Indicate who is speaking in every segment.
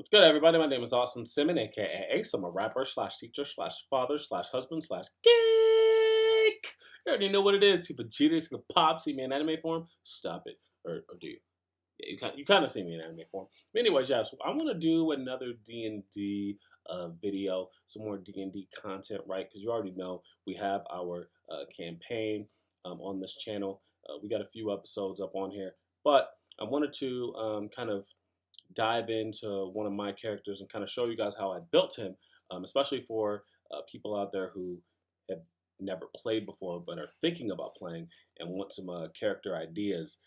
Speaker 1: What's good, everybody? My name is Austin Simon, aka Ace. I'm a rapper slash teacher slash father slash husband slash geek. You already know what it is. See Vegeta, see the pop, see me in anime form. Stop it, or do you? Yeah, you kind of see me in anime form. But anyways, yeah. So I want to do another D&D video, some more D&D content, right? Because you already know we have our campaign on this channel. We got a few episodes up on here, but I wanted to kind of dive into one of my characters and kind of show you guys how I built him, especially for people out there who have never played before but are thinking about playing and want some character ideas.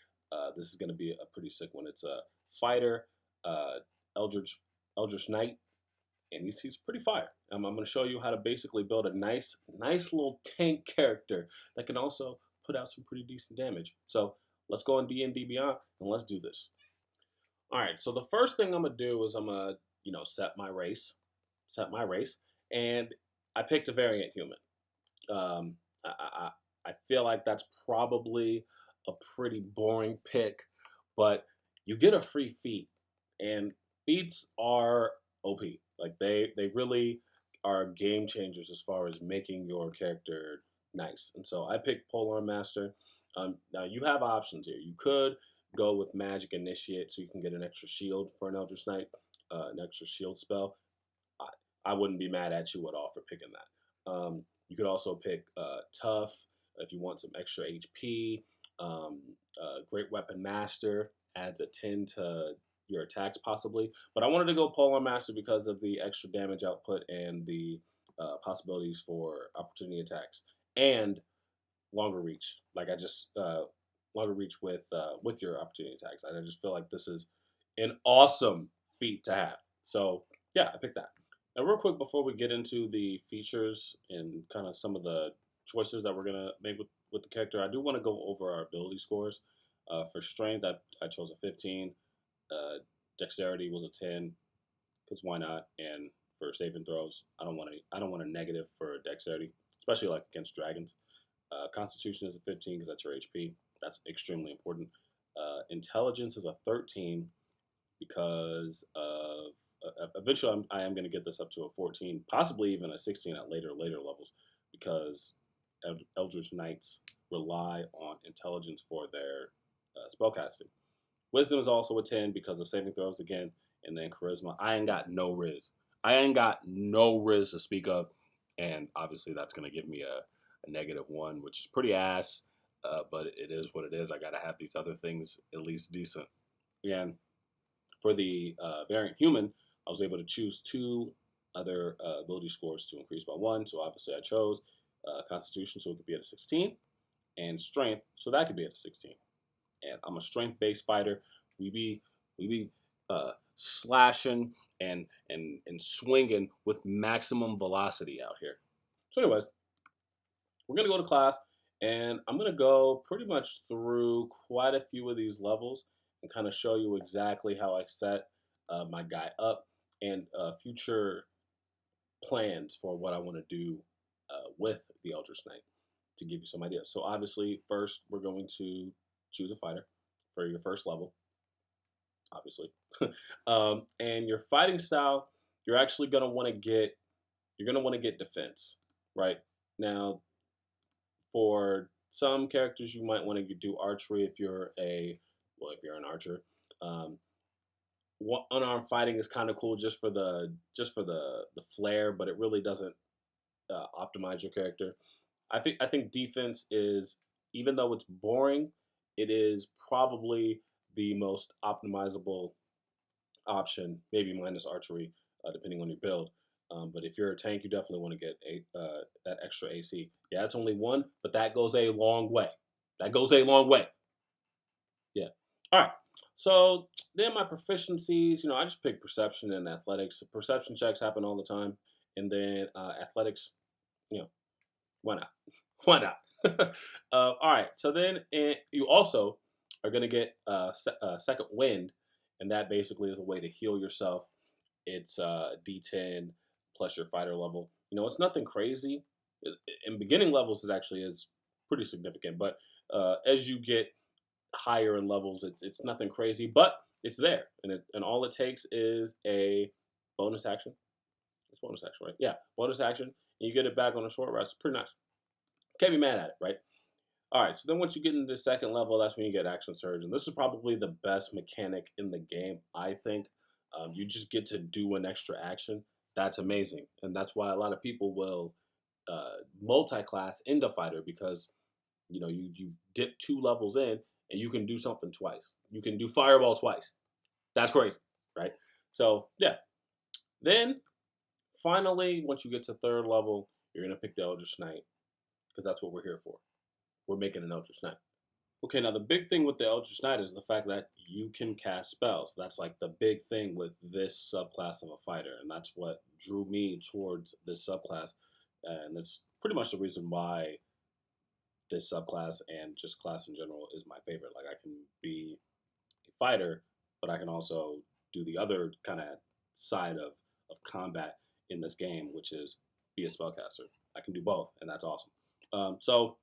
Speaker 1: This is going to be a pretty sick one. It's a fighter, uh, Eldritch Knight, and he's pretty fire. I'm going to show you how to basically build a nice little tank character that can also put out some pretty decent damage. So let's go on D&D Beyond and let's do this. All right, so the first thing I'm gonna do is I'm gonna, set my race, and I picked a variant human. I feel like that's probably a pretty boring pick, but you get a free feat, and feats are OP. Like they really are game changers as far as making your character nice. And so I picked Polearm Master. Now you have options here. You could go with Magic Initiate so you can get an extra shield for an Eldritch Knight, an extra shield spell. I wouldn't be mad at you at all for picking that. You could also pick Tough if you want some extra HP. Great Weapon Master adds a 10 to your attacks possibly. But I wanted to go Polearm Master because of the extra damage output and the possibilities for opportunity attacks. And longer reach. Like I just longer reach with your opportunity attacks. I just feel like this is an awesome feat to have. So yeah, I picked that. Now, real quick before we get into the features and kind of some of the choices that we're gonna make with the character, I do want to go over our ability scores. For strength, I chose a 15. Dexterity was a 10, because why not? And for saving throws, I don't want a negative for dexterity, especially like against dragons. Constitution is a 15 because that's your HP. That's extremely important. Intelligence is a 13 because of eventually I am going to get this up to a 14, possibly even a 16 at later levels, because Eldritch Knights rely on intelligence for their spellcasting. Wisdom is also a 10 because of saving throws again, and then charisma. I ain't got no riz. I ain't got no riz to speak of, and obviously that's going to give me a -1, which is pretty ass, but it is what it is. I gotta have these other things at least decent. And for the variant human, I was able to choose 2 other ability scores to increase by 1. So obviously I chose Constitution, so it could be at a 16, and Strength, so that could be at a 16. And I'm a strength-based fighter. We be slashing and swinging with maximum velocity out here. So anyways, we're going to go to class, and I'm going to go pretty much through quite a few of these levels and kind of show you exactly how I set my guy up and future plans for what I want to do with the Eldritch Knight to give you some ideas. So obviously, first, we're going to choose a fighter for your first level, obviously. And your fighting style, you're actually going to want to get defense, right? Now, for some characters, you might want to do archery if you're an archer. Unarmed fighting is kind of cool just for the flair, but it really doesn't optimize your character. I think defense is, even though it's boring, it is probably the most optimizable option, maybe minus archery, depending on your build. But if you're a tank, you definitely want to get that extra AC. Yeah, it's only 1, but that goes a long way. That goes a long way. Yeah. All right. So then my proficiencies, I just pick perception and athletics. Perception checks happen all the time. And then athletics, why not? Why not? All right. So then you also are going to get second wind. And that basically is a way to heal yourself. It's D10 plus your fighter level. It's nothing crazy. In beginning levels, it actually is pretty significant. But as you get higher in levels, it's nothing crazy. But it's there, and all it takes is a bonus action. It's bonus action, right? Yeah, bonus action, and you get it back on a short rest. Pretty nice. Can't be mad at it, right? All right, so then once you get into the second level, that's when you get action surge, and this is probably the best mechanic in the game, I think. You just get to do an extra action. That's amazing, and that's why a lot of people will multi-class into fighter because you dip 2 levels in and you can do something twice. You can do fireball twice. That's crazy, right? So yeah. Then finally, once you get to third level, you're gonna pick the Eldritch Knight because that's what we're here for. We're making an Eldritch Knight. Okay, now the big thing with the Eldritch Knight is the fact that you can cast spells. That's like the big thing with this subclass of a fighter, and that's what drew me towards this subclass. And that's pretty much the reason why this subclass and just class in general is my favorite. Like I can be a fighter, but I can also do the other kind of side of combat in this game, which is be a spellcaster. I can do both, and that's awesome. So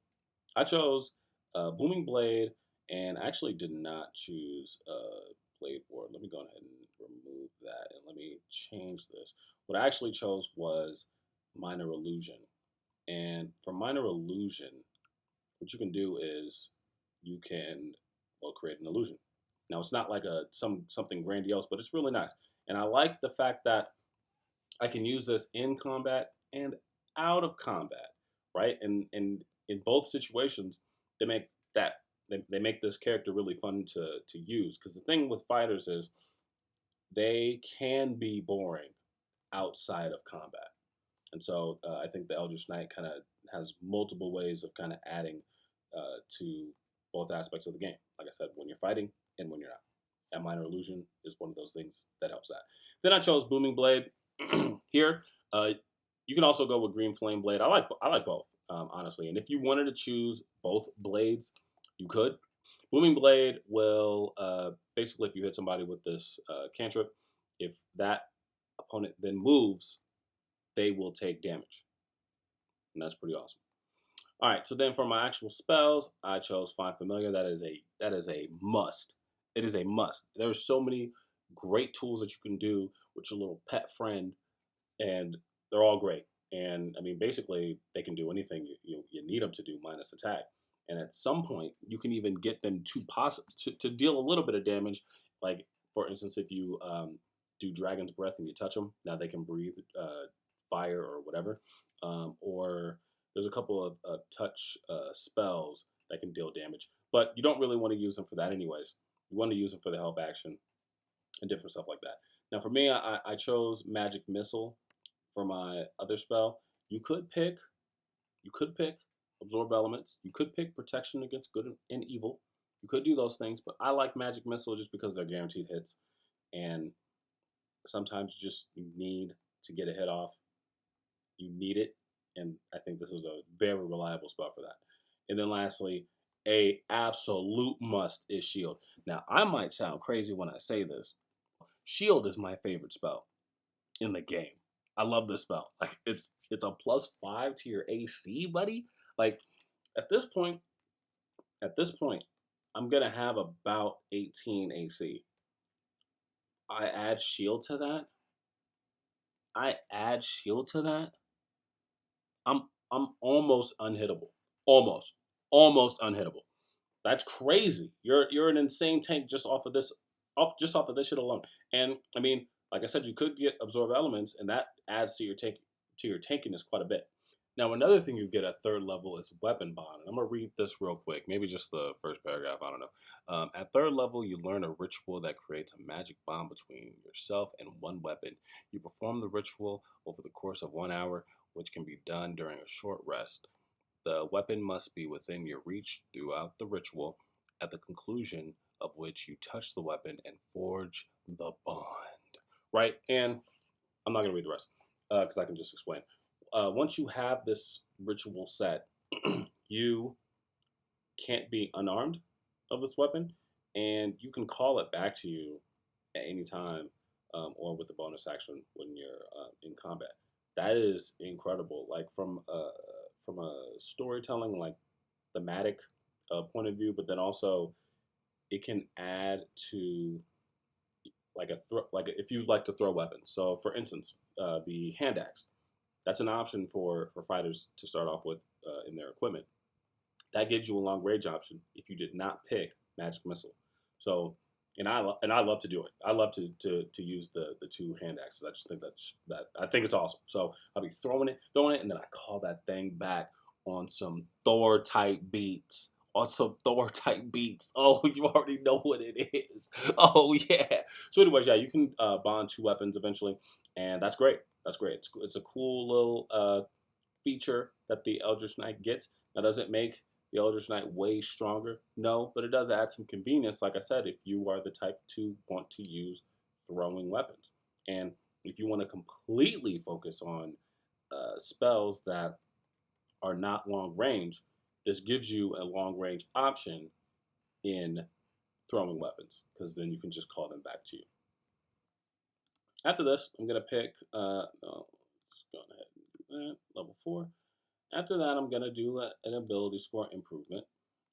Speaker 1: I chose Booming Blade, and I actually did not choose Blade Ward. Let me go ahead and remove that, and let me change this. What I actually chose was Minor Illusion. And for Minor Illusion, what you can do is you can, well, create an illusion. Now it's not like something grandiose, but it's really nice. And I like the fact that I can use this in combat and out of combat, right? And in both situations, they make that they make this character really fun to use. Because the thing with fighters is they can be boring outside of combat. And so I think the Eldritch Knight kind of has multiple ways of kind of adding to both aspects of the game. Like I said, when you're fighting and when you're not. And Minor Illusion is one of those things that helps that. Then I chose Booming Blade here. You can also go with Green Flame Blade. I like both, honestly. And if you wanted to choose both blades, you could. Booming Blade will basically, if you hit somebody with this cantrip, if that opponent then moves, they will take damage, and that's pretty awesome. All right, so then for my actual spells, I chose Find Familiar. That is a must. It is a must. There's so many great tools that you can do with your little pet friend, and they're all great. And I mean, basically, they can do anything you need them to do minus attack. And at some point, you can even get them to deal a little bit of damage. Like for instance, if you do Dragon's Breath and you touch them, now they can breathe fire or whatever. Or there's a couple of touch spells that can deal damage, but you don't really want to use them for that anyways. You want to use them for the help action and different stuff like that. Now for me, I chose Magic Missile for my other spell. You could pick Absorb Elements. You could pick Protection Against Good and Evil. You could do those things, but I like Magic Missile just because they're guaranteed hits, and sometimes you need to get a hit off. You need it, and I think this is a very reliable spell for that. And then lastly, a absolute must is Shield. Now, I might sound crazy when I say this. Shield is my favorite spell in the game. I love this spell. Like it's a +5 to your AC, buddy. Like at this point, I'm gonna have about 18 AC. I add shield to that. I'm almost unhittable. Almost unhittable. That's crazy. You're an insane tank just off of this shit alone. And I mean, like I said, you could get Absorb Elements, and that adds to your tankiness quite a bit. Now, another thing you get at third level is Weapon Bond. And I'm going to read this real quick, maybe just the first paragraph, I don't know. At third level, you learn a ritual that creates a magic bond between yourself and one weapon. You perform the ritual over the course of 1 hour, which can be done during a short rest. The weapon must be within your reach throughout the ritual, at the conclusion of which you touch the weapon and forge the bond. Right? And I'm not going to read the rest because I can just explain. Once you have this ritual set, you can't be unarmed of this weapon, and you can call it back to you at any time or with the bonus action when you're in combat. That is incredible. Like from a storytelling, like thematic point of view, but then also it can add to if you like to throw weapons. So, for instance, the hand axe. That's an option for fighters to start off with in their equipment. That gives you a long range option if you did not pick magic missile. So, and I love to do it. I love to use the two hand axes. I just think that I think it's awesome. So I'll be throwing it, and then I call that thing back on some Thor type beats. On some Thor type beats. Oh, you already know what it is. Oh yeah. So, anyways, yeah, you can bond two weapons eventually, and that's great. That's great. It's a cool little feature that the Eldritch Knight gets. Now, does it make the Eldritch Knight way stronger? No, but it does add some convenience, like I said, if you are the type to want to use throwing weapons. And if you want to completely focus on spells that are not long range, this gives you a long range option in throwing weapons, because then you can just call them back to you. After this, I'm going to pick, no, let's go ahead and do that, level 4. After that, I'm going to do an ability score improvement,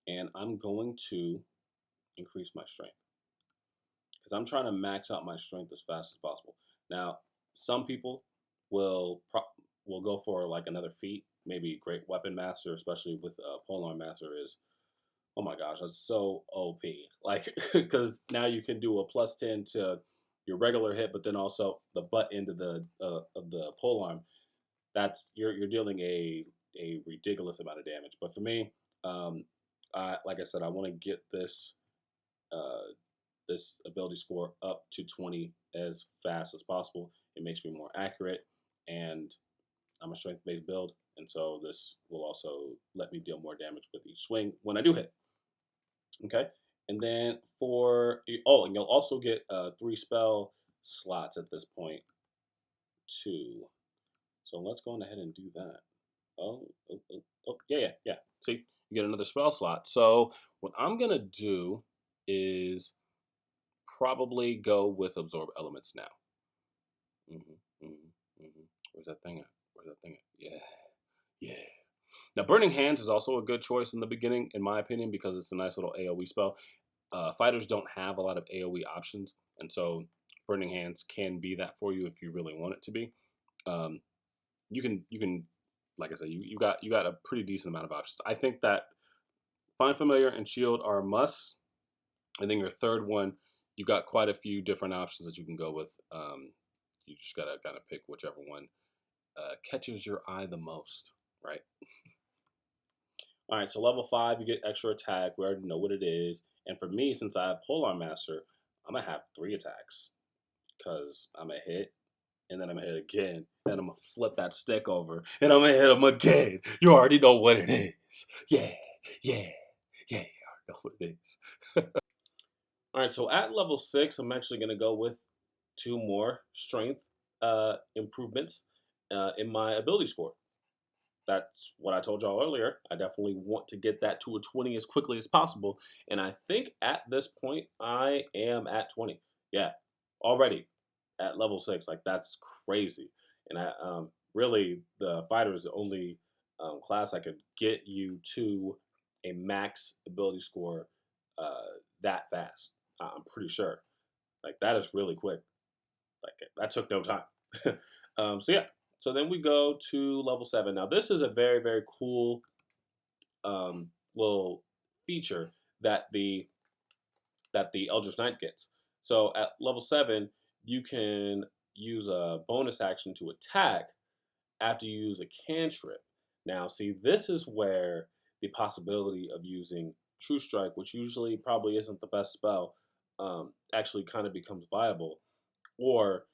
Speaker 1: and I'm going to increase my strength, because I'm trying to max out my strength as fast as possible. Now, some people will go for like another feat, maybe Great Weapon Master, especially with Polearm Master is, oh my gosh, that's so OP. Like, because now you can do a +10 to your regular hit, but then also the butt end of the polearm. That's you're dealing a ridiculous amount of damage. But for me, like I said, I want to get this this ability score up to 20 as fast as possible. It makes me more accurate, and I'm a strength-based build, and so this will also let me deal more damage with each swing when I do hit. Okay, and then and you'll also get 3 spell slots at this point too. So let's go ahead and do that. Yeah. See, you get another spell slot. So what I'm gonna do is probably go with absorb elements now. Where's that thing at? Yeah. Now, Burning Hands is also a good choice in the beginning, in my opinion, because it's a nice little AoE spell. Fighters don't have a lot of AoE options, and so Burning Hands can be that for you if you really want it to be. You can, like I said, you got a pretty decent amount of options. I think that Find Familiar and Shield are a must, and then your third one, you got quite a few different options that you can go with. You just gotta kind of pick whichever one catches your eye the most, right? All right, so level 5, you get extra attack. We already know what it is. And for me, since I have Polearm Master, I'm going to have 3 attacks. Because I'm going to hit, and then I'm going to hit again. Then I'm going to flip that stick over, and I'm going to hit him again. You already know what it is. Yeah. You already know what it is. All right, so at level 6, I'm actually going to go with 2 more strength improvements in my ability score. That's what I told y'all earlier. I definitely want to get that to a 20 as quickly as possible. And I think at this point, I am at 20. Yeah, already at level 6. Like, that's crazy. And I really, the fighter is the only class I could get you to a max ability score that fast. I'm pretty sure. Like, that is really quick. Like, that took no time. So yeah. So then we go to level 7. Now this is a very, very cool little feature that the Eldritch Knight gets. So at level 7, you can use a bonus action to attack after you use a cantrip. Now, see, this is where the possibility of using True Strike, which usually probably isn't the best spell, actually kind of becomes viable, or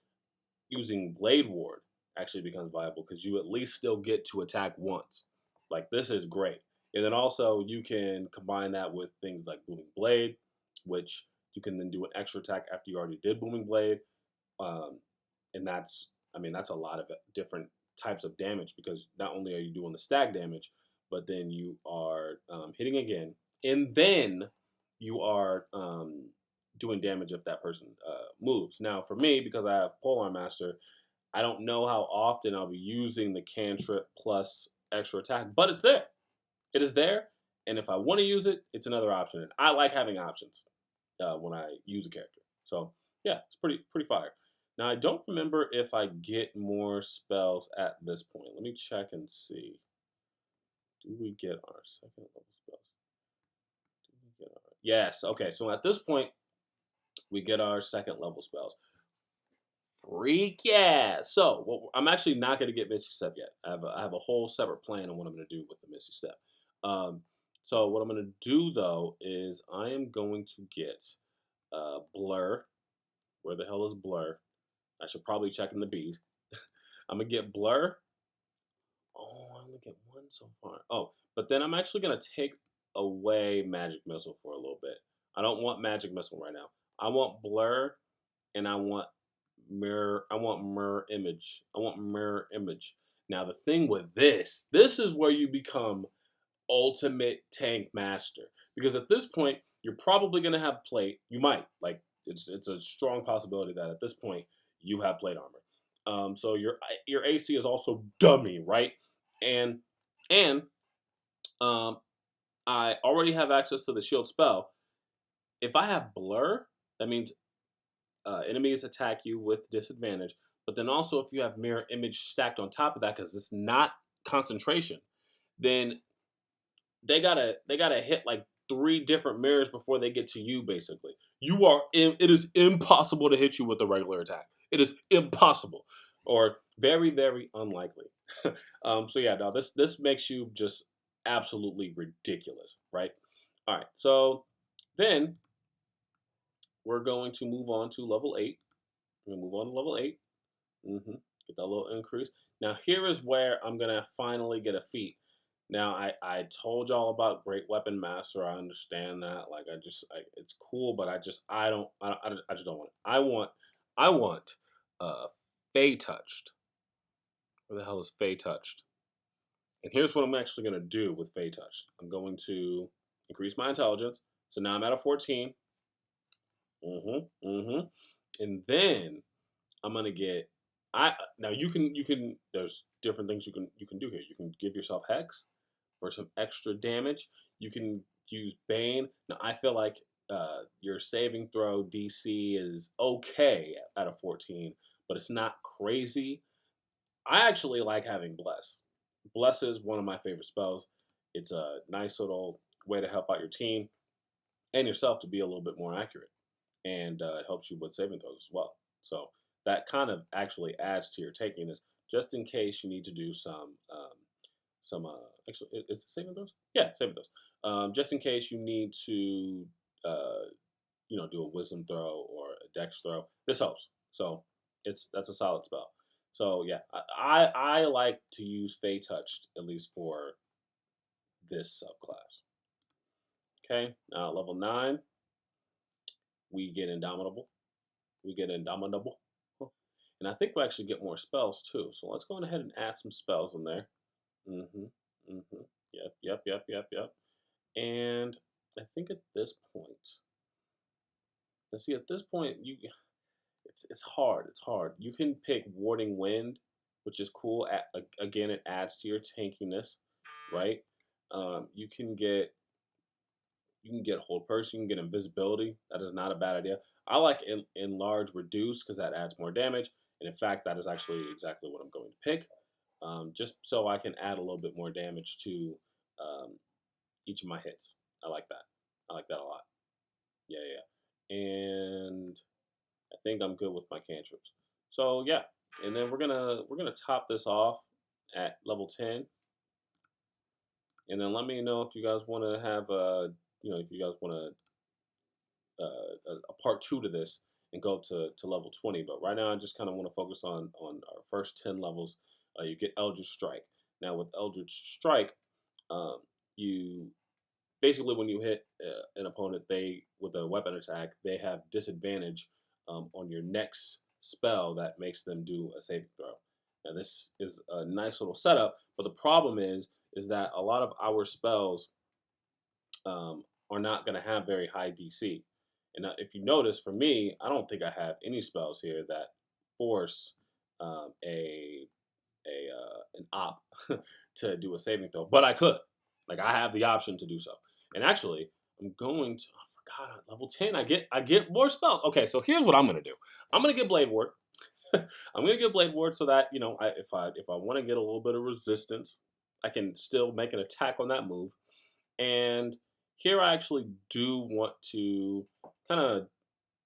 Speaker 1: using Blade Ward actually becomes viable, because you at least still get to attack once. Like, this is great. And then also you can combine that with things like Booming Blade, which you can then do an extra attack after you already did Booming Blade. And that's a lot of different types of damage, because not only are you doing the stack damage, but then you are hitting again, and then you are doing damage if that person moves. Now, for me, because I have Polearm Master, I don't know how often I'll be using the cantrip plus extra attack, but it's there. It is there, and if I want to use it, it's another option. And I like having options when I use a character. So Yeah, it's pretty fire. Now I don't remember if I get more spells at this point. Let me check and see. Do we get our second level spells? Do we get our... Yes. Okay. So at this point, we get our second level spells. Freak yeah! So I'm actually not going to get Misty Step yet. I have a whole separate plan on what I'm going to do with the Misty Step. Um, so what I'm going to do though is I am going to get Blur. Where the hell is Blur? I should probably check in the B's. I'm gonna get Blur. Oh, I only get one so far. Oh, but then I'm actually gonna take away Magic Missile for a little bit. I don't want Magic Missile right now. I want Blur, and I want Mirror. I want Mirror Image. I want Mirror Image. Now the thing with this is where you become ultimate tank master, because at this point you're probably gonna have plate. You might like it's a strong possibility that at this point you have plate armor. So your AC is also dummy, right? And and I already have access to the shield spell. If I have blur, that means enemies attack you with disadvantage. But then also if you have mirror image stacked on top of that, because it's not concentration, then they gotta hit like 3 different mirrors before they get to you. Basically, it is impossible to hit you with a regular attack. It is impossible, or very very unlikely. So yeah, no, this makes you just absolutely ridiculous, right? All right, so then we're going to move on to level 8. We're gonna move on to level 8. Get that little increase. Now here is where I'm gonna finally get a feat. Now I told y'all about Great Weapon Master. I understand that. Like it's cool, but I just don't want it. I want Fey Touched. Where the hell is Fey Touched? And here's what I'm actually gonna do with Fey Touched. I'm going to increase my intelligence. So now I'm at a 14. And then I'm gonna get now you can there's different things you can do here. You can give yourself Hex for some extra damage. You can use Bane. Now I feel like your saving throw DC is okay at a 14, but it's not crazy. I actually like having Bless. Bless is one of my favorite spells. It's a nice little way to help out your team and yourself to be a little bit more accurate, and it helps you with saving throws as well. So that kind of actually adds to your tankiness, just in case you need to do actually is it saving throws? Yeah, saving throws. Just in case you need to do a wisdom throw or a dex throw. This helps. So that's a solid spell. So yeah, I like to use Fey Touched at least for this subclass. Okay, now level 9, we get Indomitable. And I think we actually get more spells too. So let's go ahead and add some spells in there. Yep. And I think at this point, let's see. At this point, it's hard. It's hard. You can pick Warding Wind, which is cool. Again, it adds to your tankiness, right? You can get Hold Person. You can get Invisibility. That is not a bad idea. I like Enlarge Reduce because that adds more damage. And in fact, that is actually exactly what I'm going to pick. Just so I can add a little bit more damage to each of my hits. I like that. I like that a lot. Yeah. And I think I'm good with my cantrips. So yeah, and then we're gonna top this off at level 10. And then let me know if you guys want to have if you guys want a part 2 to this and go to level 20. But right now, I just kind of want to focus on our first 10 levels. You get Eldritch Strike. Now with Eldritch Strike, you basically when you hit an opponent, with a weapon attack, they have disadvantage on your next spell that makes them do a saving throw. Now this is a nice little setup, but the problem is that a lot of our spells are not going to have very high DC. And if you notice, for me, I don't think I have any spells here that force an op to do a saving throw, but I could. Like I have the option to do so. And actually, I'm going to. God, at level 10, I get more spells. Okay, so here's what I'm gonna do. I'm gonna get Blade Ward. I'm gonna get Blade Ward so that if I want to get a little bit of resistance, I can still make an attack on that move. And here I actually do want to kind of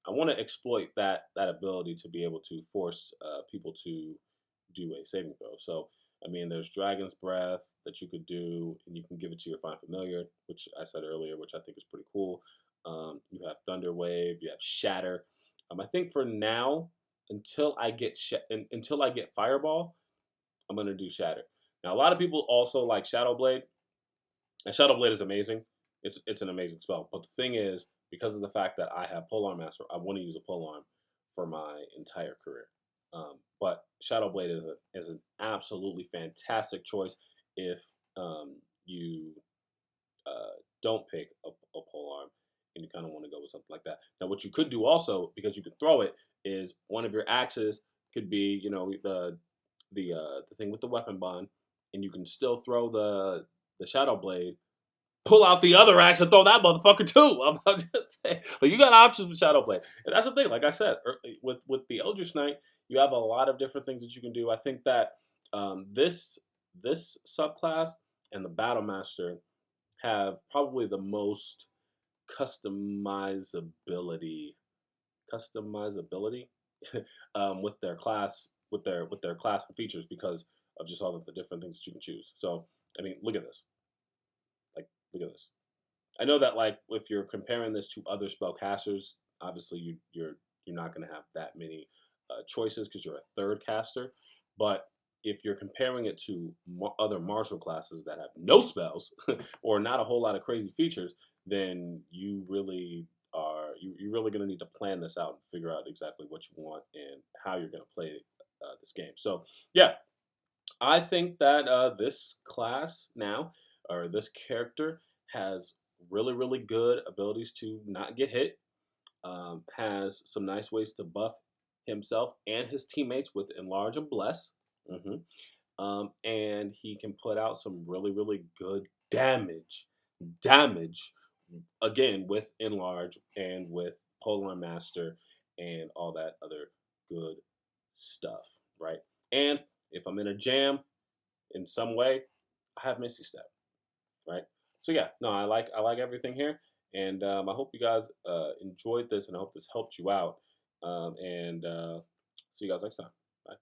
Speaker 1: I want to exploit that ability to be able to force people to do a saving throw. So I mean, there's Dragon's Breath that you could do, and you can give it to your Find Familiar, which I said earlier, which I think is pretty cool. You have Thunder Wave, you have Shatter. I think for now, until I get Fireball, I'm gonna do Shatter. Now, a lot of people also like Shadow Blade, and Shadow Blade is amazing. It's an amazing spell. But the thing is, because of the fact that I have Polearm Master, I want to use a Polearm for my entire career. But Shadow Blade is an absolutely fantastic choice if you don't pick a Polearm and you kind of want to go with something like that. Now, what you could do also, because you could throw it, is one of your axes could be, the thing with the weapon bond, and you can still throw the Shadow Blade, pull out the other axe and throw that motherfucker too. I'm just saying, like, you got options with Shadow Blade, and that's the thing. Like I said, with the Eldritch Knight, you have a lot of different things that you can do. I think that this subclass and the Battle Master have probably the most customizability customizability with their class with their class and features because of just all of the different things that you can choose. So I mean, look at this. Like, look at this. I know that, like, if you're comparing this to other spellcasters, obviously you're not going to have that many choices because you're a third caster. But if you're comparing it to other martial classes that have no spells or not a whole lot of crazy features, then you're really going to need to plan this out and figure out exactly what you want and how you're going to play this game. So yeah, I think that this class now, or this character, has really, really good abilities to not get hit. Has some nice ways to buff himself and his teammates with Enlarge and Bless. hmm and he can put out some really, really good damage. Damage again with Enlarge and with Polearm Master and all that other good stuff, right? And if I'm in a jam in some way, I have Misty Step, right? So yeah, no, I like everything here, and I hope you guys enjoyed this, and I hope this helped you out. And see you guys next time. Bye.